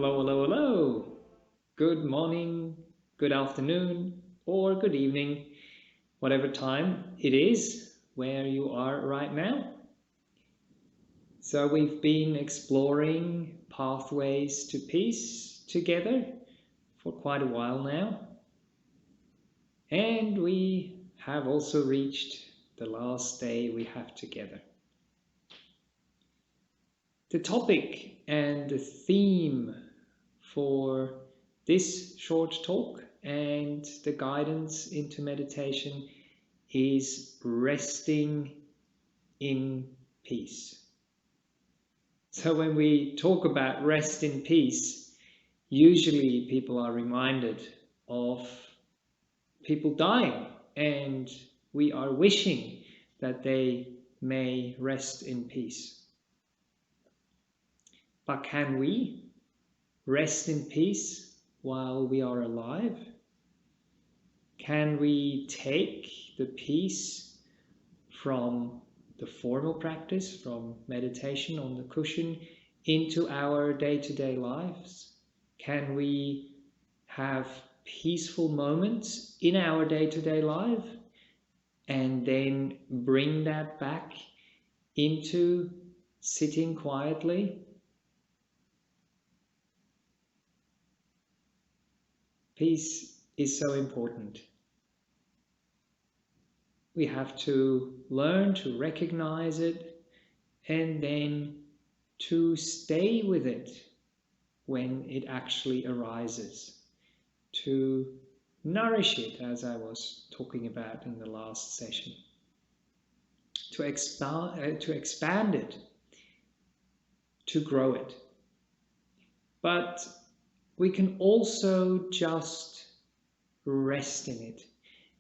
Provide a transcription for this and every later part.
Hello, hello, hello. Good morning, good afternoon, or good evening, whatever time it is where you are right now. So, we've been exploring pathways to peace together for quite a while now, and we have also reached the last day we have together. The topic and the theme for this short talk and the guidance into meditation is resting in peace. So when we talk about rest in peace, usually people are reminded of people dying, and we are wishing that they may rest in peace. But can we rest in peace while we are alive? Can we take the peace from the formal practice, from meditation on the cushion, into our day-to-day lives? Can we have peaceful moments in our day-to-day life and then bring that back into sitting quietly? Peace is so important. We have to learn to recognize it and then to stay with it when it actually arises, to nourish it, as I was talking about in the last session, to expand it, to grow it. But we can also just rest in it.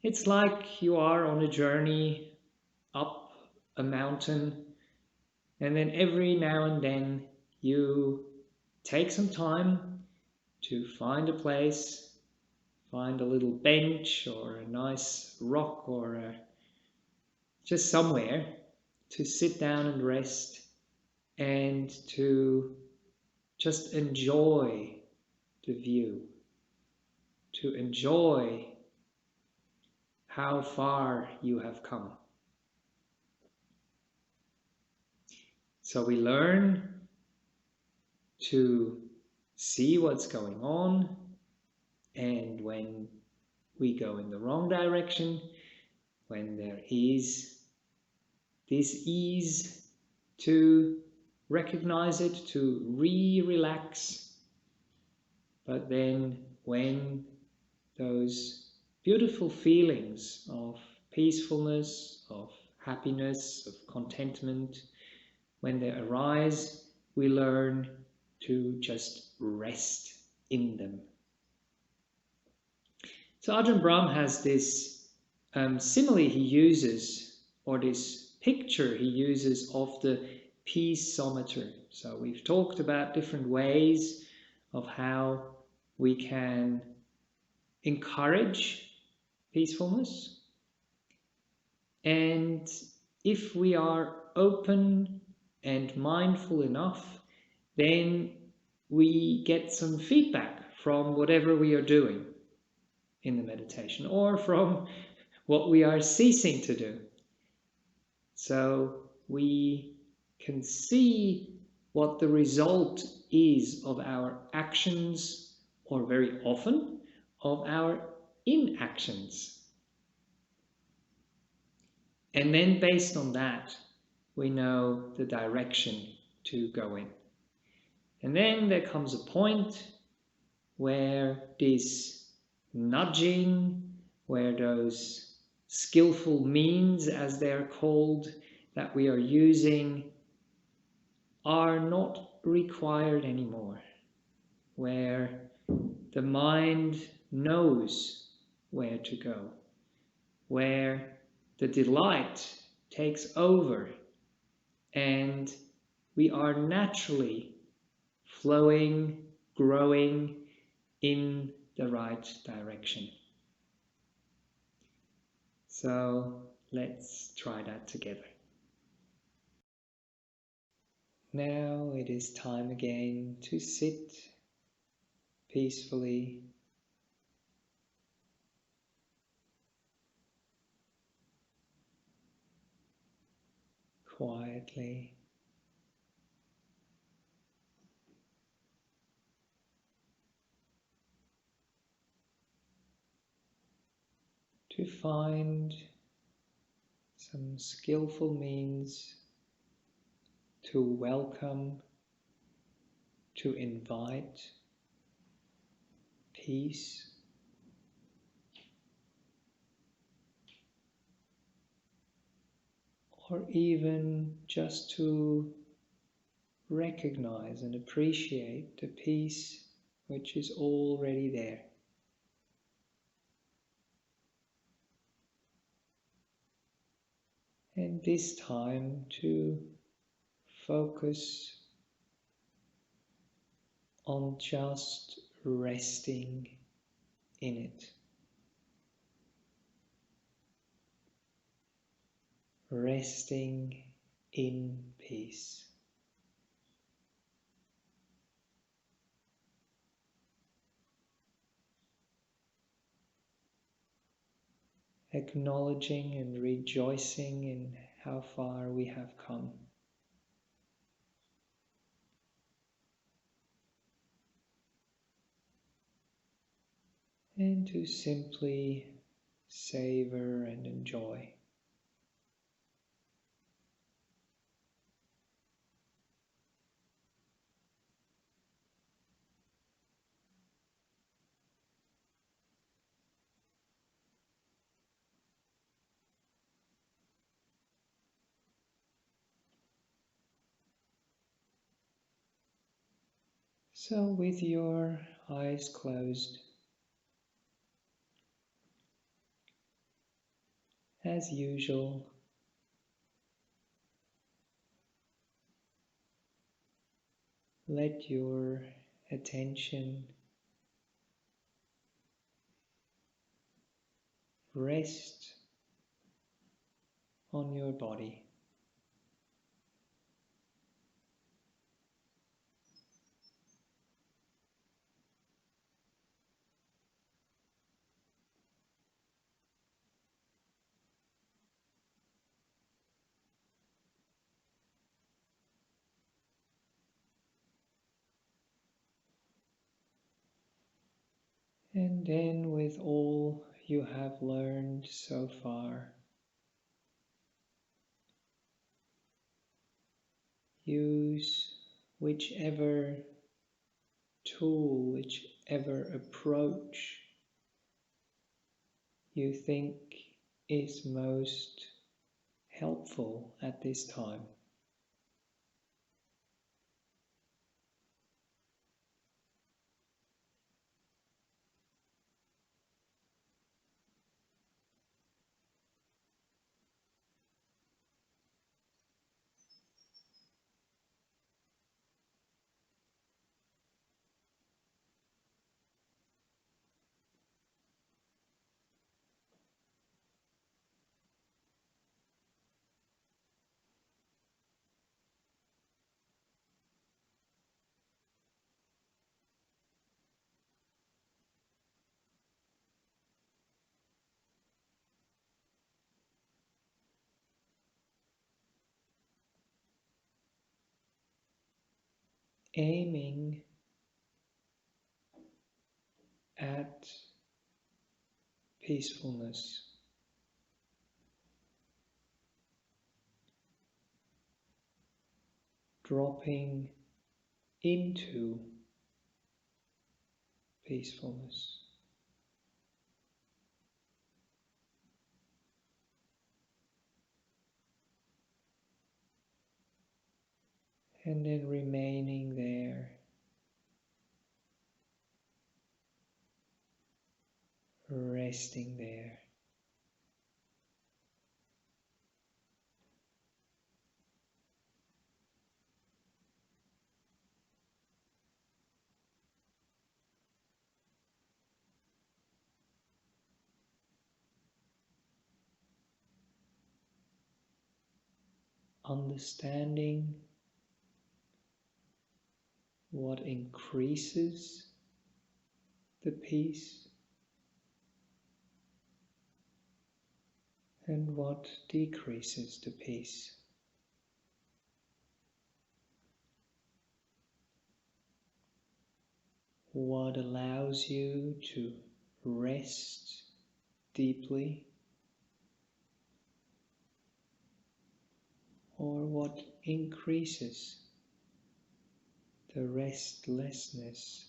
It's like you are on a journey up a mountain, and then every now and then you take some time to find a place, find a little bench or a nice rock or just somewhere to sit down and rest and to just enjoy the view, to enjoy how far you have come. So we learn to see what's going on, and when we go in the wrong direction, when there is this ease, to recognize it, to relax. But then when those beautiful feelings of peacefulness, of happiness, of contentment, when they arise, we learn to just rest in them. So Ajahn Brahm has this simile he uses, or this picture he uses of the peaceometer. So we've talked about different ways of how we can encourage peacefulness. And if we are open and mindful enough, then we get some feedback from whatever we are doing in the meditation, or from what we are ceasing to do. So we can see what the result is of our actions, or very often of our inactions. And then based on that, we know the direction to go in. And then there comes a point where this nudging, where those skillful means, as they're called, that we are using are not required anymore, where the mind knows where to go, where the delight takes over, and we are naturally flowing, growing in the right direction. So let's try that together. Now it is time again to sit peacefully, quietly. To find some skillful means to welcome, to invite peace, or even just to recognize and appreciate the peace which is already there. And this time to focus on just resting in it. Resting in peace. Acknowledging and rejoicing in how far we have come. And to simply savor and enjoy. So with your eyes closed, as usual, let your attention rest on your body. And then with all you have learned so far, use whichever tool, whichever approach you think is most helpful at this time. Aiming at peacefulness, dropping into peacefulness. And then remaining there, resting there. Understanding what increases the peace and what decreases the peace. What allows you to rest deeply, or what increases the restlessness,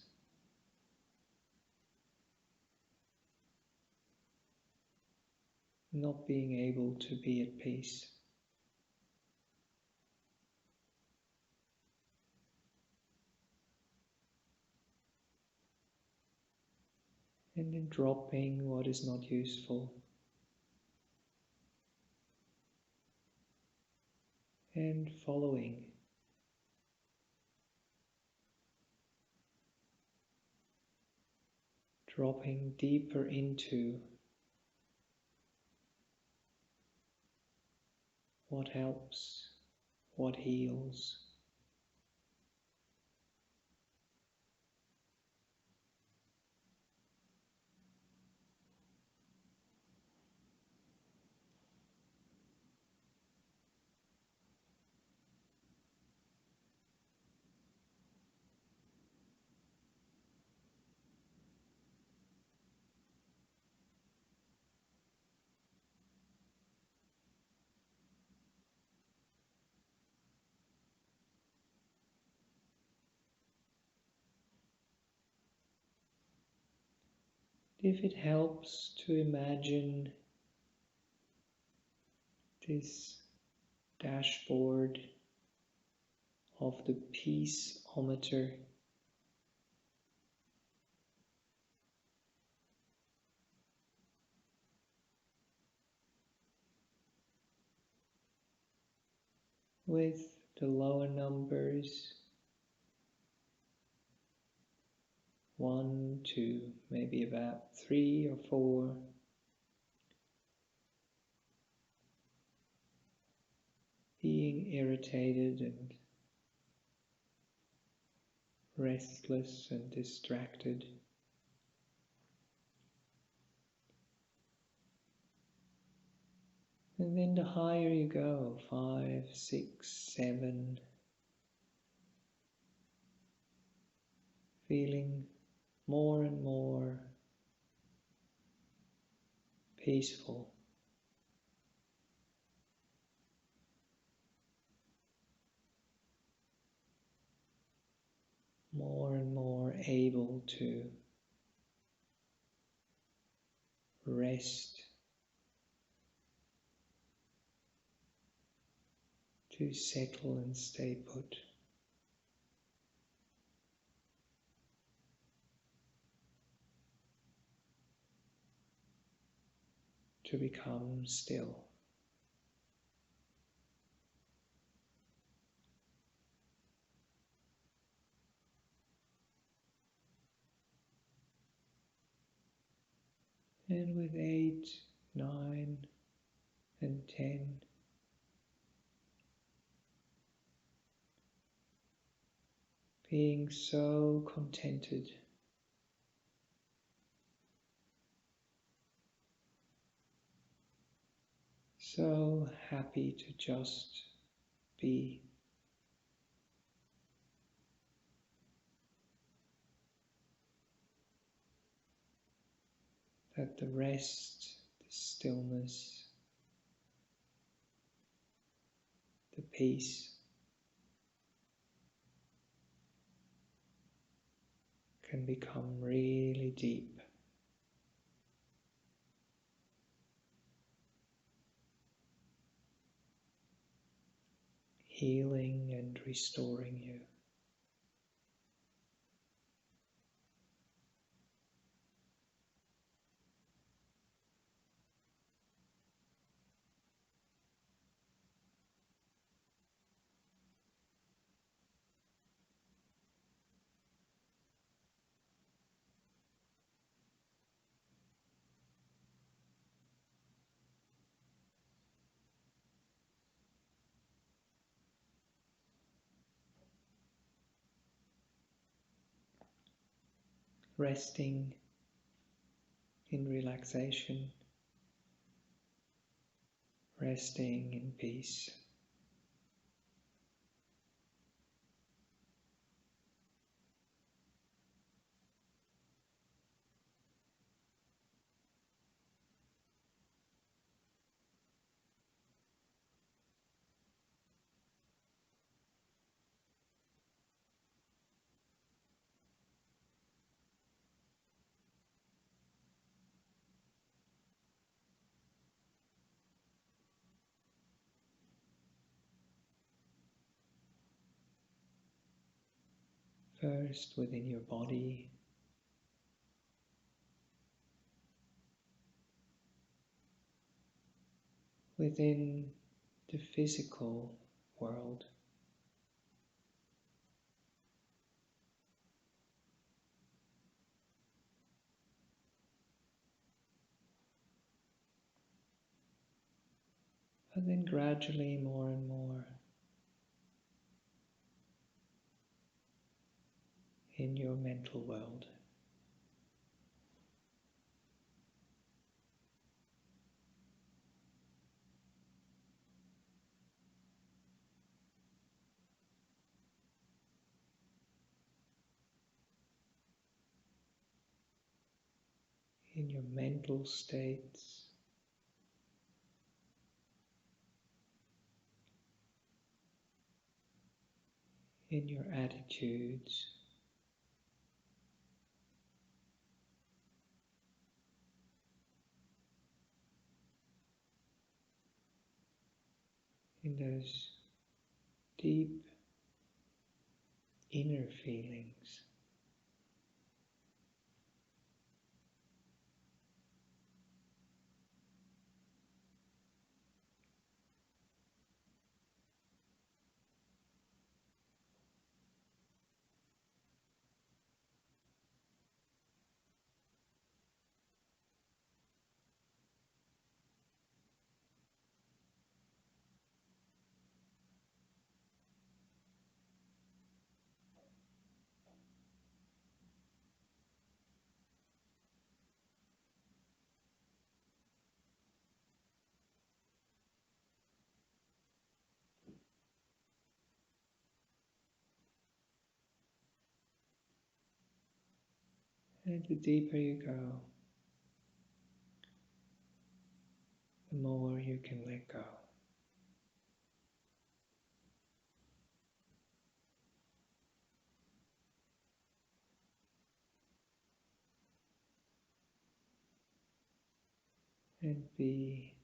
not being able to be at peace. And then dropping what is not useful and following. Dropping deeper into what helps, what heals. If it helps to imagine this dashboard of the peaceometer, with the lower numbers 1 to maybe about 3 or 4, being irritated and restless and distracted. And then the higher you go, 5, 6, 7, feeling more and more peaceful. More and more able to rest, to settle and stay put. To become still. And with 8, 9, and 10, being so contented, so happy to just be. That the rest, the stillness, the peace can become really deep. Healing and restoring you. Resting in relaxation, resting in peace. First within your body, within the physical world, but then gradually more and more in your mental world. In your mental states, in your attitudes, in those deep inner feelings. And the deeper you go, the more you can let go. And be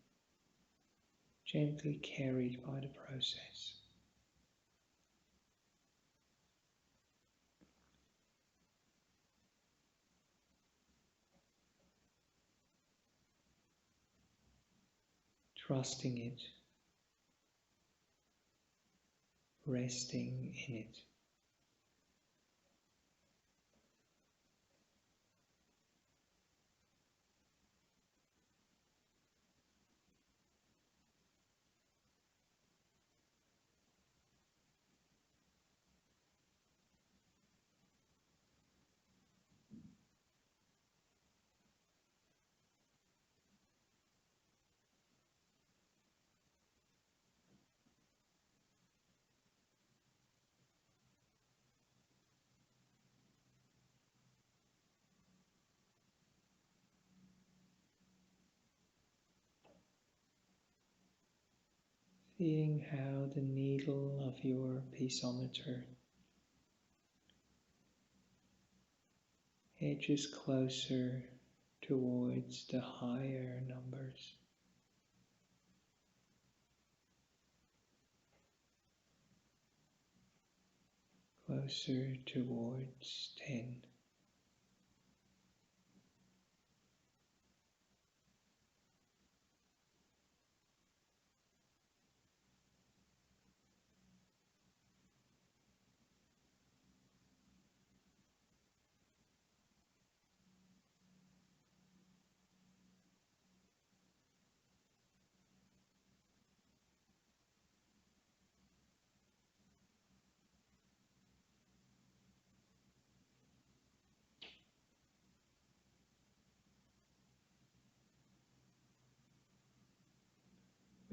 gently carried by the process. Trusting it, resting in it. Seeing how the needle of your peaceometer edges closer towards the higher numbers, closer towards 10.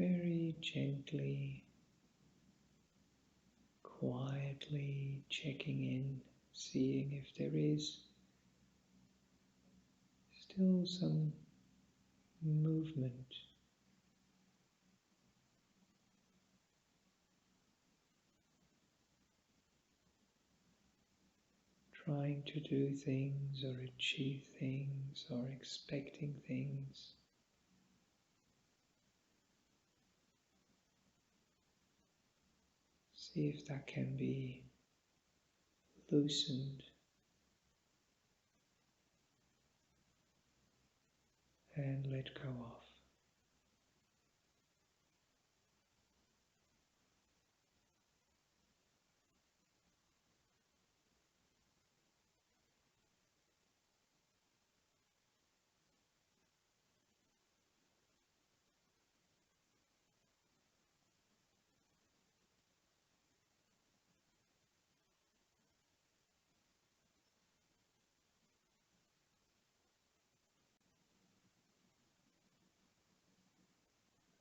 very gently, quietly checking in, seeing if there is still some movement, trying to do things or achieve things or expecting things. See if that can be loosened and let go of.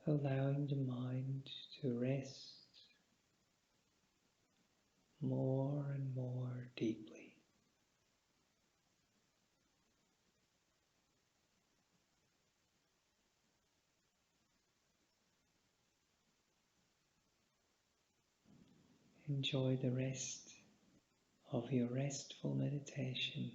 Allowing the mind to rest more and more deeply. Enjoy the rest of your restful meditation.